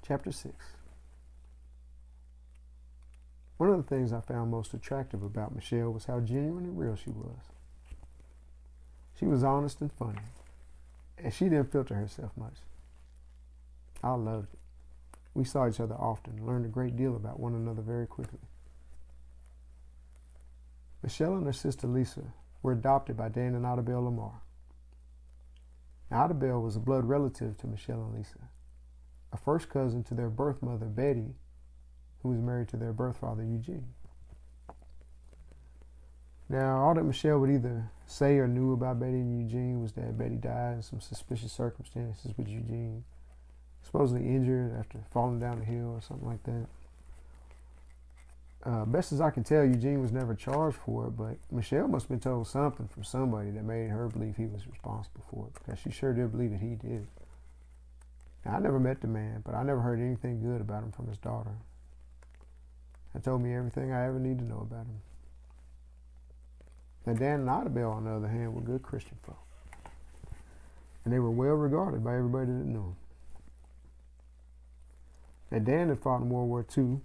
Chapter 6. One of the things I found most attractive about Michelle was how genuine and real she was. She was honest and funny, and she didn't filter herself much. I loved it. We saw each other often and learned a great deal about one another very quickly. Michelle and her sister Lisa were adopted by Dan and Idabelle Lamar. Now, Idabelle was a blood relative to Michelle and Lisa, a first cousin to their birth mother Betty, who was married to their birth father Eugene. Now, all that Michelle would either say or knew about Betty and Eugene was that Betty died in some suspicious circumstances with Eugene, supposedly injured after falling down a hill or something like that. Best as I can tell, Eugene was never charged for it, but Michelle must have been told something from somebody that made her believe he was responsible for it, because she sure did believe that he did. Now, I never met the man, but I never heard anything good about him from his daughter. That told me everything I ever need to know about him. Now, Dan and Idabelle, on the other hand, were good Christian folk, and they were well regarded by everybody that knew him. Now, Dan had fought in World War II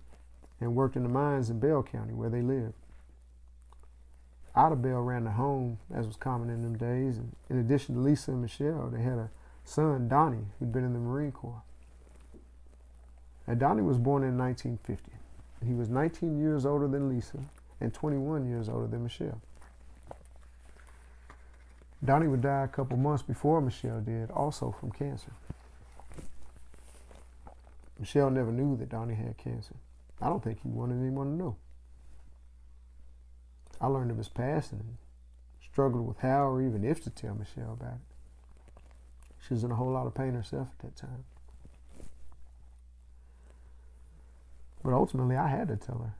and worked in the mines in Bell County, where they lived. Idabelle ran the home, as was common in them days, and in addition to Lisa and Michelle, they had a son, Donnie, who'd been in the Marine Corps. Now, Donnie was born in 1950, and he was 19 years older than Lisa and 21 years older than Michelle. Donnie would die a couple months before Michelle did, also from cancer. Michelle never knew that Donnie had cancer. I don't think he wanted anyone to know. I learned of his passing and struggled with how or even if to tell Michelle about it. She was in a whole lot of pain herself at that time. But ultimately, I had to tell her.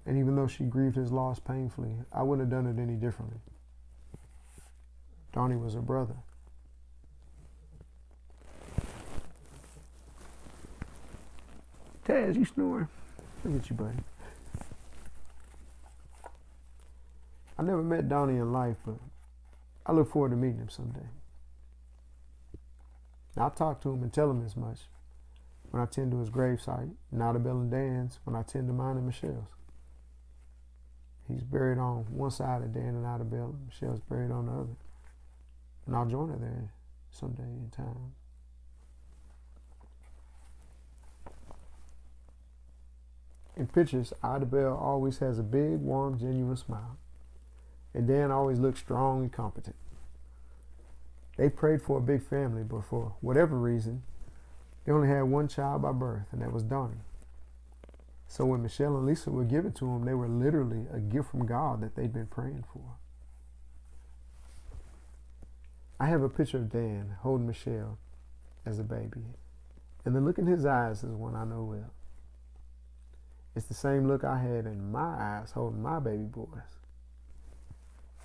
And even though she grieved his loss painfully, I wouldn't have done it any differently. Donnie was her brother. Taz, you snoring? Look at you, buddy. I never met Donnie in life, but I look forward to meeting him someday. I'll talk to him and tell him as much when I tend to his gravesite, and Idabelle and Dan's when I tend to mine and Michelle's. He's buried on one side of Dan and Idabelle, and Michelle's buried on the other. And I'll join her there someday in time. In pictures, Idabelle always has a big, warm, genuine smile. And Dan always looks strong and competent. They prayed for a big family, but for whatever reason, they only had one child by birth, and that was Donnie. So when Michelle and Lisa were given to him, they were literally a gift from God that they'd been praying for. I have a picture of Dan holding Michelle as a baby, and the look in his eyes is one I know well. It's the same look I had in my eyes holding my baby boys.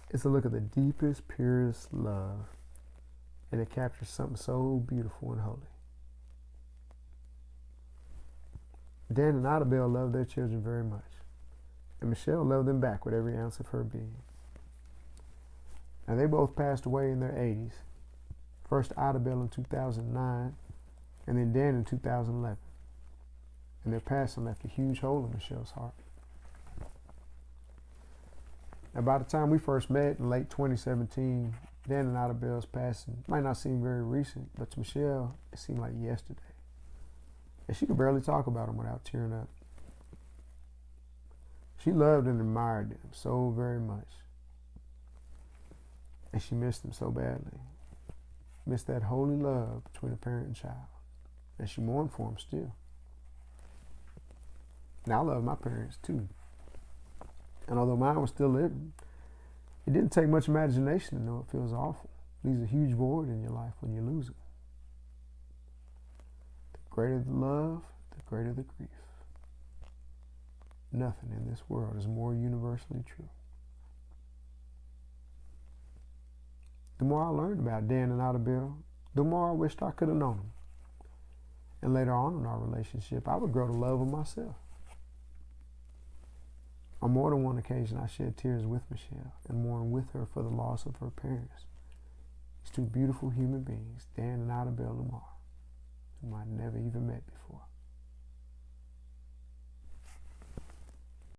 It's a look of the deepest, purest love, and it captures something so beautiful and holy. Dan and Idabelle loved their children very much, and Michelle loved them back with every ounce of her being. Now, they both passed away in their 80s. First Idabelle in 2009, and then Dan in 2011. And their passing left a huge hole in Michelle's heart. Now, by the time we first met in late 2017, Dan and Idabelle's passing might not seem very recent, but to Michelle, it seemed like yesterday. And she could barely talk about them without tearing up. She loved and admired them so very much. And she missed them so badly. Missed that holy love between a parent and child. And she mourned for them still. Now, I love my parents too. And although mine was still living, it didn't take much imagination to know it feels awful. It leaves a huge void in your life when you lose it. The greater the love, the greater the grief. Nothing in this world is more universally true. The more I learned about Dan and Idabelle, the more I wished I could have known them. And later on in our relationship, I would grow to love them myself. On more than one occasion, I shed tears with Michelle and mourned with her for the loss of her parents. These two beautiful human beings, Dan and Idabelle Lamar, whom I'd never even met before.